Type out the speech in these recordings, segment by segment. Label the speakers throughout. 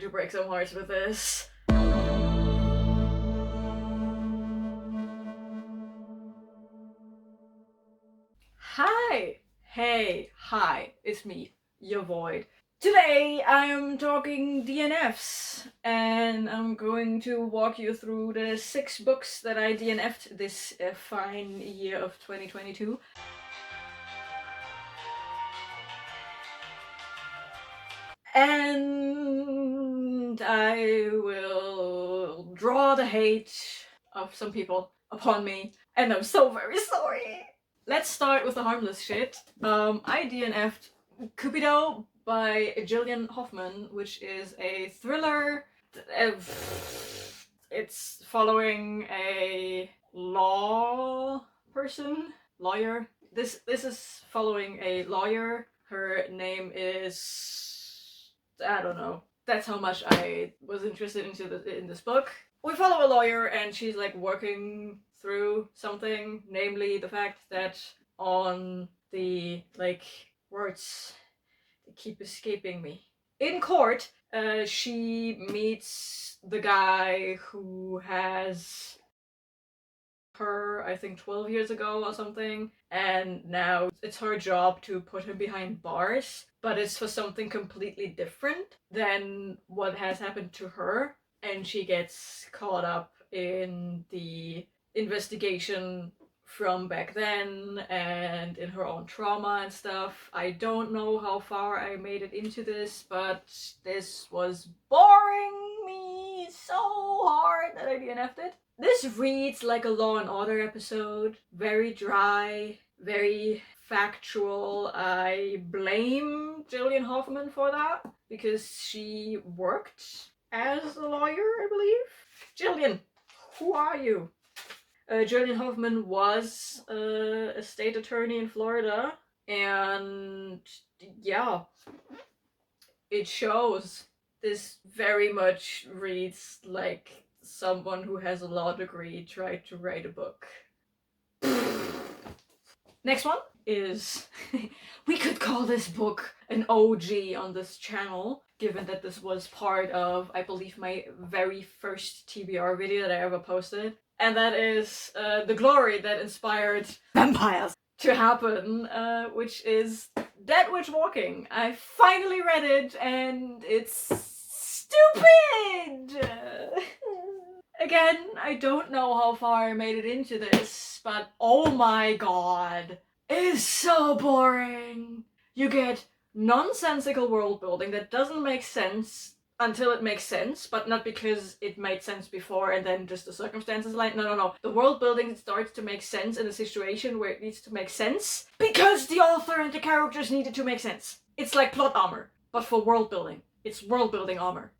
Speaker 1: to break some hearts with this. Hi! Hey, hi, it's me, your void. Today I am talking DNFs, and I'm going to walk you through the 6 books that I DNF'd this fine year of 2022. And I will draw the hate of some people upon me, and I'm so very sorry. Let's start with the harmless shit. I DNF'd Cupido by Jillian Hoffman, which is a thriller. It's following a lawyer. This is following a lawyer. Her name is, I don't know. That's how much I was interested in this book. We follow a lawyer, and she's like working through something, namely the fact that on the words, they keep escaping me. In court, she meets the guy who has her, I think 12 years ago or something, and now it's her job to put him behind bars, but it's for something completely different than what has happened to her, and she gets caught up in the investigation from back then and in her own trauma and stuff. I don't know how far I made it into this, but this was boring me so hard that I DNF'd it. This reads like a Law and Order episode. Very dry, very factual. I blame Jillian Hoffman for that, because she worked as a lawyer, I believe. Jillian, who are you? Jillian Hoffman was a state attorney in Florida, and yeah, it shows. This very much reads like someone who has a law degree tried to write a book. Next one is, we could call this book an OG on this channel, given that this was part of, I believe, my very first TBR video that I ever posted. And that is the glory that inspired vampires to happen, which is Dead Witch Walking. I finally read it, and it's stupid! Again, I don't know how far I made it into this, but oh my god, it is so boring! You get nonsensical world building that doesn't make sense until it makes sense, but not because it made sense before and then just the circumstances no. The world building starts to make sense in a situation where it needs to make sense because the author and the characters needed to make sense. It's like plot armor, but for world building. It's world building armor.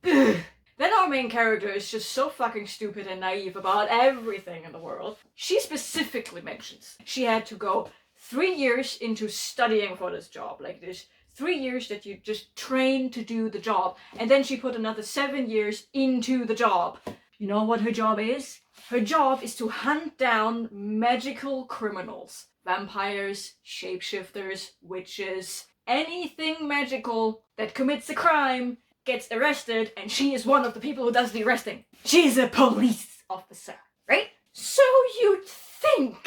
Speaker 1: Ugh. Then our main character is just so fucking stupid and naive about everything in the world. She specifically mentions she had to go 3 years into studying for this job. Like, there's 3 years that you just train to do the job, and then she put another 7 years into the job. You know what her job is? Her job is to hunt down magical criminals. Vampires, shapeshifters, witches, anything magical that commits a crime gets arrested, and she is one of the people who does the arresting. She's a police officer, right? So you'd think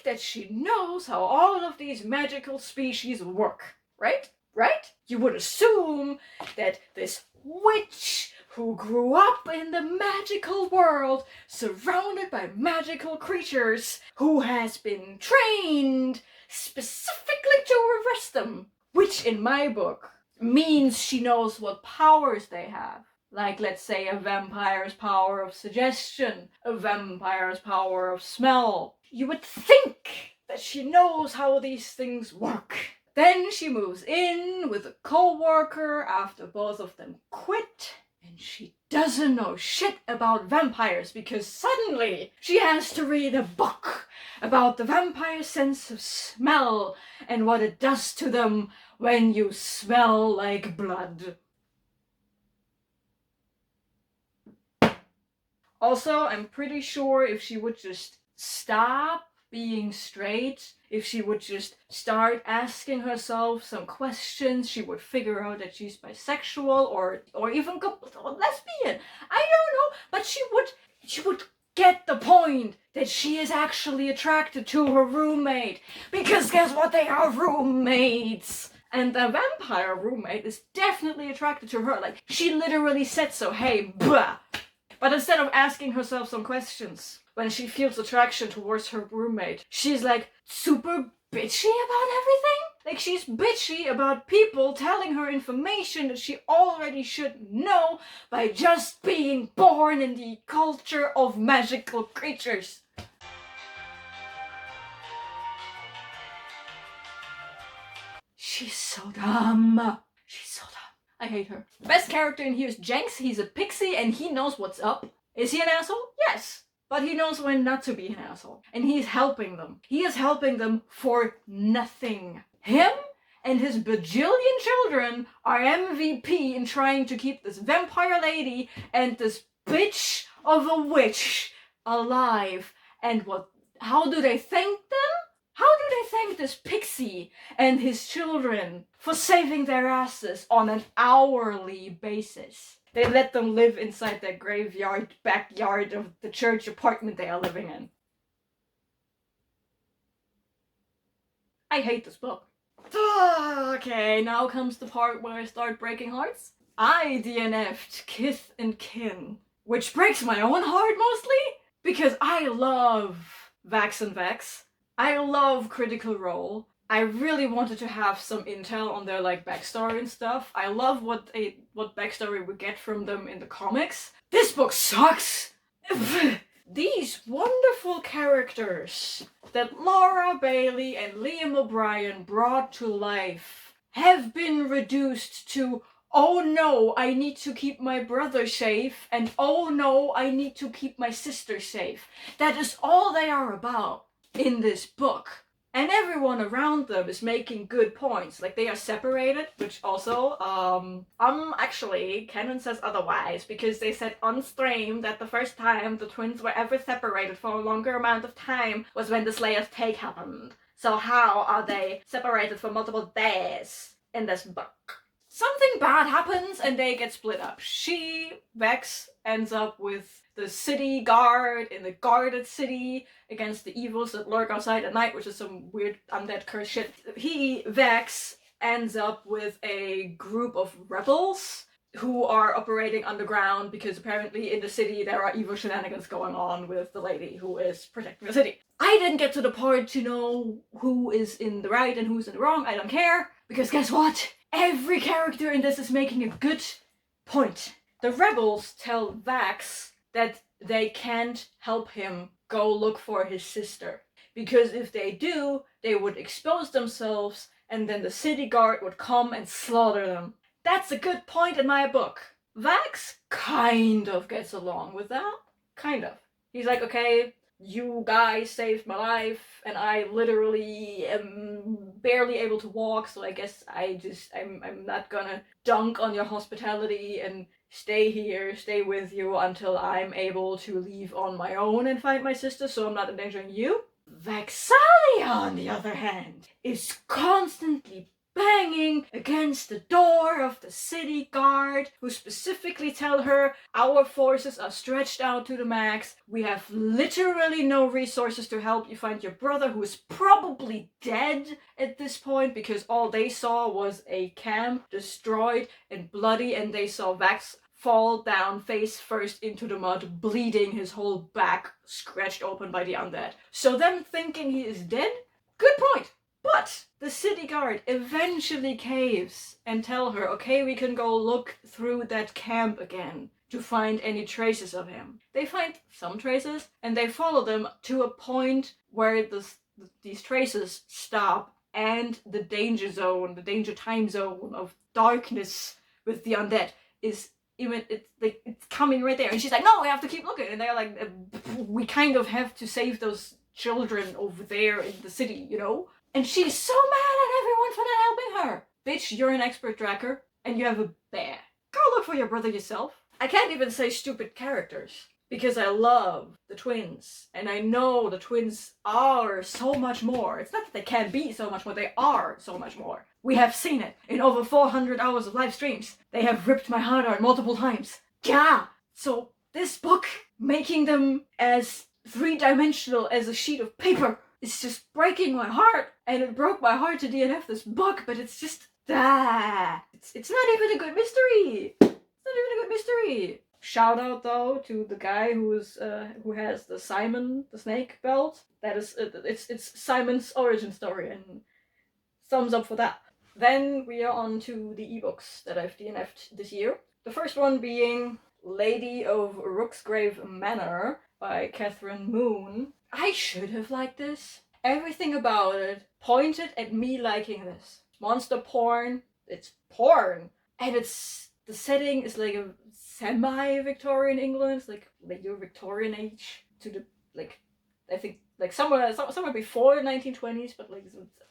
Speaker 1: that she knows how all of these magical species work, right? Right? You would assume that this witch who grew up in the magical world, surrounded by magical creatures, who has been trained specifically to arrest them, which in my book means she knows what powers they have. Like, let's say, a vampire's power of suggestion, a vampire's power of smell. You would think that she knows how these things work. Then she moves in with a co-worker after both of them quit, and she doesn't know shit about vampires because suddenly she has to read a book about the vampire sense of smell and what it does to them when you smell like blood. Also, I'm pretty sure if she would just stop being straight, if she would just start asking herself some questions, she would figure out that she's bisexual or even or lesbian. I don't know, but she would get the point that she is actually attracted to her roommate, because guess what, they are roommates. And the vampire roommate is definitely attracted to her. Like, she literally said so, hey, blah. But instead of asking herself some questions when she feels attraction towards her roommate, she's like super bitchy about everything. Like, she's bitchy about people telling her information that she already should know by just being born in the culture of magical creatures. She's so dumb. She's so dumb. I hate her. Best character in here is Jenks. He's a pixie and he knows what's up. Is he an asshole? Yes. But he knows when not to be an asshole. And he's helping them. He is helping them for nothing. Him and his bajillion children are MVP in trying to keep this vampire lady and this bitch of a witch alive. And how do they thank them? How do they thank this pixie and his children for saving their asses on an hourly basis? They let them live inside their graveyard backyard of the church apartment they are living in. I hate this book. Okay, now comes the part where I start breaking hearts. I DNF'd Kith and Kin, which breaks my own heart mostly, because I love Vax and Vex. I love Critical Role. I really wanted to have some intel on their backstory and stuff. I love what backstory we get from them in the comics. This book sucks! These wonderful characters that Laura Bailey and Liam O'Brien brought to life have been reduced to, oh no, I need to keep my brother safe, and oh no, I need to keep my sister safe. That is all they are about in this book. And everyone around them is making good points. Like, they are separated, which also, actually, canon says otherwise, because they said on stream that the first time the twins were ever separated for a longer amount of time was when the Slayer's take happened. So how are they separated for multiple days in this book? Something bad happens and they get split up. Vex, ends up with the city guard in the guarded city against the evils that lurk outside at night, which is some weird undead curse shit. Vex, ends up with a group of rebels who are operating underground because apparently in the city there are evil shenanigans going on with the lady who is protecting the city. I didn't get to the part to know who is in the right and who's in the wrong. I don't care, because guess what? Every character in this is making a good point. The rebels tell Vax that they can't help him go look for his sister, because if they do, they would expose themselves and then the city guard would come and slaughter them. That's a good point in my book. Vax kind of gets along with that. Kind of. He's like, okay, you guys saved my life, and I literally am barely able to walk, so I guess I'm not gonna dunk on your hospitality and stay with you until I'm able to leave on my own and find my sister, so I'm not endangering you. Vexalia, on the other hand, is constantly banging against the door of the city guard, who specifically tell her, our forces are stretched out to the max, we have literally no resources to help you find your brother, who is probably dead at this point, because all they saw was a camp destroyed and bloody, and they saw Vax fall down face first into the mud, bleeding, his whole back scratched open by the undead. So them thinking he is dead? Good point. But the city guard eventually caves and tell her, okay, we can go look through that camp again to find any traces of him. They find some traces and they follow them to a point where these traces stop, and the danger zone, the danger time zone of darkness with the undead is it's coming right there. And she's like, no, we have to keep looking. And they're like, we kind of have to save those children over there in the city, you know? And she's so mad at everyone for not helping her. Bitch, you're an expert tracker, and you have a bear. Go look for your brother yourself. I can't even say stupid characters, because I love the twins, and I know the twins are so much more. It's not that they can be so much more, they are so much more. We have seen it in over 400 hours of live streams. They have ripped my heart out multiple times. Yeah! So this book, making them as three-dimensional as a sheet of paper, is just breaking my heart. And it broke my heart to DNF this book, but it's just... It's not even a good mystery! It's not even a good mystery! Shout out though to the guy who has the Simon the Snake belt. That is it's Simon's origin story, and thumbs up for that. Then we are on to the ebooks that I've DNF'd this year. The first one being Lady of Rooksgrave Manor by Kathryn Moon. I should have liked this. Everything about it pointed at me liking this. Monster porn. It's porn, and the setting is like a semi-Victorian England. It's like your Victorian age to the I think somewhere before the 1920s, but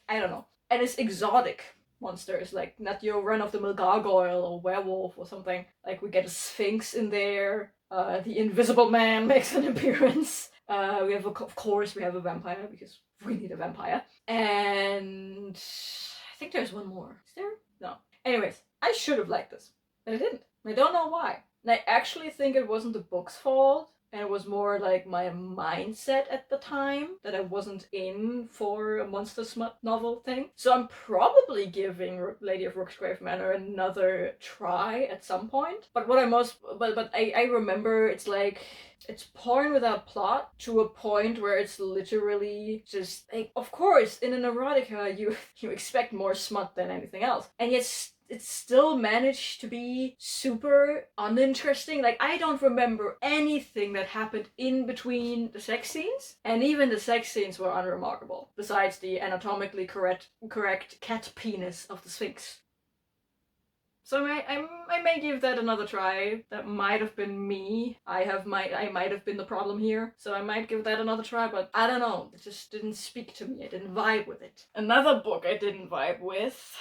Speaker 1: I don't know. And it's exotic monsters, like not your run-of-the-mill gargoyle or werewolf or something. Like we get a sphinx in there. The Invisible Man makes an appearance. Of course we have a vampire because we need a vampire. And I think there's one more. Is there? No. Anyways, I should have liked this, but I didn't. I don't know why. And I actually think it wasn't the book's fault, and it was more like my mindset at the time that I wasn't in for a monster smut novel thing. So I'm probably giving Lady of Rooksgrave Manor another try at some point. But I remember it's like, it's porn without plot to a point where it's literally just like, of course, in an erotica you expect more smut than anything else, and yet it still managed to be super uninteresting. Like, I don't remember anything that happened in between the sex scenes, and even the sex scenes were unremarkable, besides the anatomically correct cat penis of the Sphinx. So I may give that another try. That might have been me. I might have been the problem here. So I might give that another try, but I don't know. It just didn't speak to me. I didn't vibe with it. Another book I didn't vibe with,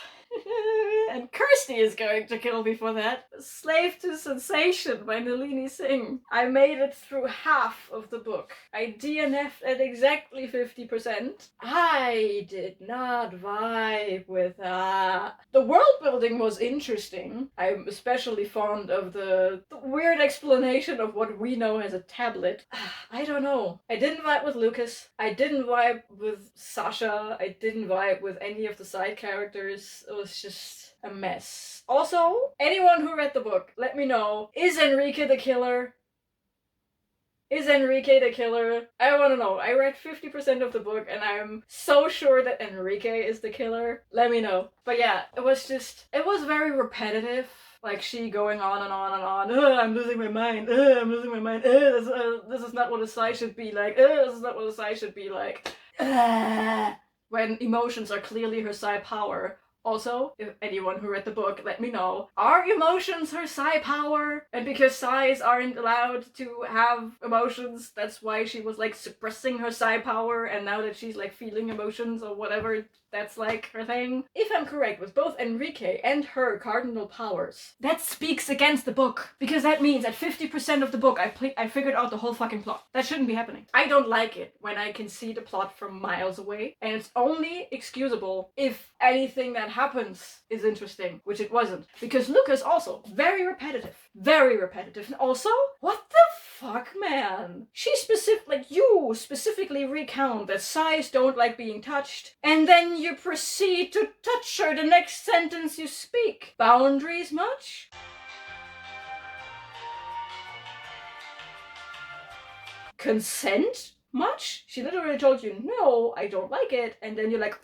Speaker 1: and Kirsty is going to kill me for that, Slave to Sensation by Nalini Singh. I made it through half of the book. I DNF'd at exactly 50%. I did not vibe with that. The world building was interesting. I'm especially fond of the weird explanation of what we know as a tablet. I don't know. I didn't vibe with Lucas. I didn't vibe with Sasha. I didn't vibe with any of the side characters. It was just a mess. Also, anyone who read the book, let me know. Is Enrique the killer? Is Enrique the killer? I want to know. I read 50% of the book and I'm so sure that Enrique is the killer. Let me know. But yeah, it was very repetitive. Like she going on and on and on. I'm losing my mind. I'm losing my mind. This is not what a sigh should be like. This is not what a sigh should be like. When emotions are clearly her sigh power. Also, if anyone who read the book, let me know. Are emotions her psi power? And because psis aren't allowed to have emotions, that's why she was like suppressing her psi power, and now that she's like feeling emotions or whatever, that's like her thing. If I'm correct with both Enrique and her cardinal powers, that speaks against the book. Because that means at 50% of the book, I figured out the whole fucking plot. That shouldn't be happening. I don't like it when I can see the plot from miles away, and it's only excusable if anything that happens is interesting, which it wasn't. Because Lucas also, very repetitive. Very repetitive. And also, what the fuck, man? You specifically recount that psis don't like being touched, and then you proceed to touch her the next sentence you speak. Boundaries much? Consent much? She literally told you, no, I don't like it, and then you're like,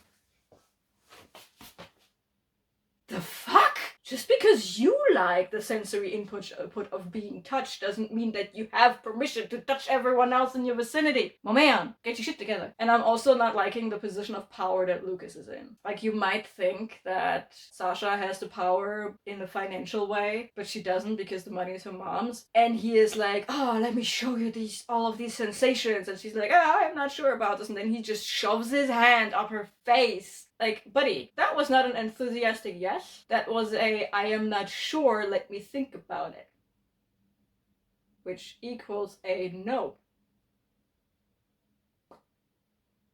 Speaker 1: the fuck? Just because you like the sensory input of being touched doesn't mean that you have permission to touch everyone else in your vicinity. My man, get your shit together. And I'm also not liking the position of power that Lucas is in. Like, you might think that Sasha has the power in the financial way, but she doesn't because the money is her mom's. And he is like, oh, let me show you all of these sensations. And she's like, oh, I'm not sure about this. And then he just shoves his hand up her face. Like, buddy, that was not an enthusiastic yes. That was I am not sure, let me think about it. which equals a no.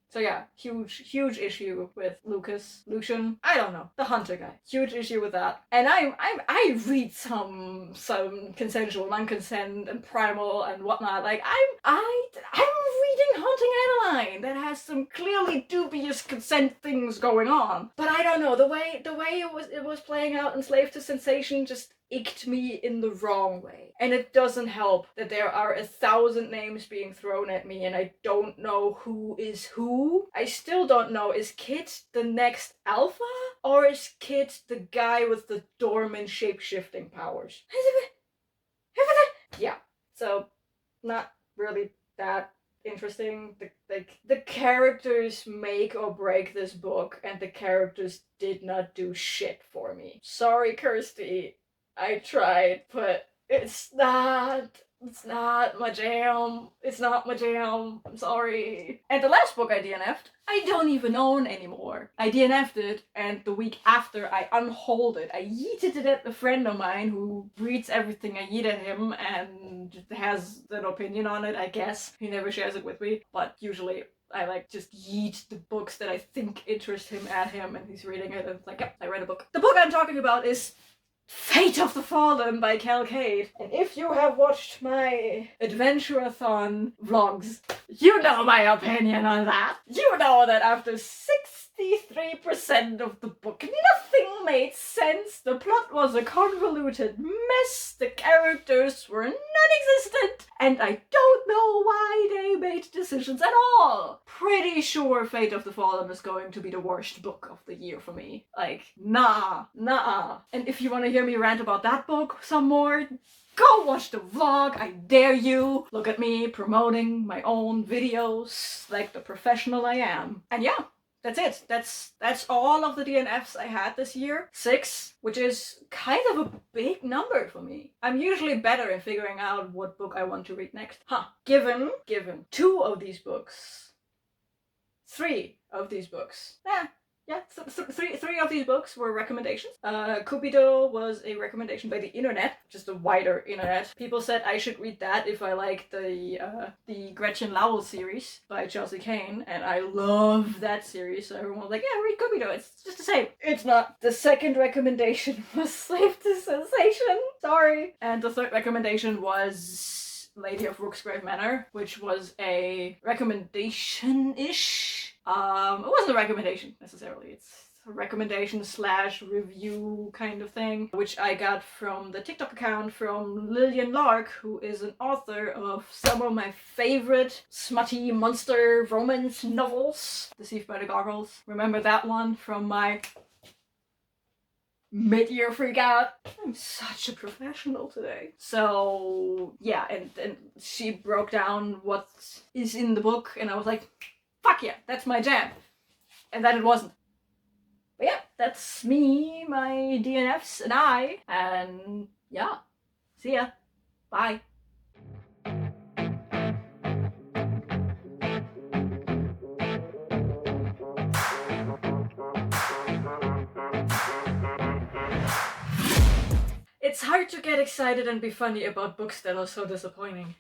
Speaker 1: So yeah, huge issue with Lucian. I don't know, the hunter guy. Huge issue with that. And I read some consensual, non-consent, and primal and whatnot. Like I'm reading Hunting Adeline that has some clearly dubious consent things going on. But I don't know, the way it was playing out in Slave to Sensation just icked me in the wrong way. And it doesn't help that there are 1,000 names being thrown at me and I don't know who is who. I still don't know, is Kith the next alpha? Or is Kith the guy with the dormant shape-shifting powers? Yeah, so not really that interesting. The characters make or break this book, and the characters did not do shit for me. Sorry, Kirsty. I tried, but it's not my jam. It's not my jam. I'm sorry. And the last book I DNF'd, I don't even own anymore. I DNF'd it, and the week after I unhauled it. I yeeted it at a friend of mine who reads everything I yeet at him and has an opinion on it, I guess. He never shares it with me, but usually I just yeet the books that I think interest him at him, and he's reading it, and it's like, yep, I read a book. The book I'm talking about is Fate of the Fallen by Kade. And if you have watched my Adventure-a-thon vlogs, you know my opinion on that. You know that after 63% of the book, nothing made sense. The plot was a convoluted mess. The characters were non-existent. And I don't know why they made decisions at all. Pretty sure Fate of the Fallen is going to be the worst book of the year for me. Like, nah. And if you want to hear me rant about that book some more, go watch the vlog, I dare you. Look at me promoting my own videos like the professional I am. And yeah, that's it. That's all of the DNFs I had this year. 6, which is kind of a big number for me. I'm usually better at figuring out what book I want to read next. Given 2 of these books, 3 of these books, three of these books were recommendations. Cupido was a recommendation by the internet, just a wider internet. People said I should read that if I like the Gretchen Lowell series by Chelsea Kane, and I love that series, so everyone was like, yeah, read Cupido, it's just the same. It's not. The second recommendation was Slave to Sensation, sorry. And the third recommendation was Lady of Rooksgrave Manor, which was a recommendation-ish. It wasn't a recommendation necessarily. It's a recommendation / review kind of thing, which I got from the TikTok account from Lillian Lark, who is an author of some of my favorite smutty monster romance novels. Deceived by the Goggles. Remember that one from my mid-year freak out? I'm such a professional today. So yeah, and she broke down what is in the book, and I was like, fuck yeah, that's my jam. And then it wasn't. But yeah, that's me, my DNFs, and I. And yeah, see ya. Bye. It's hard to get excited and be funny about books that are so disappointing.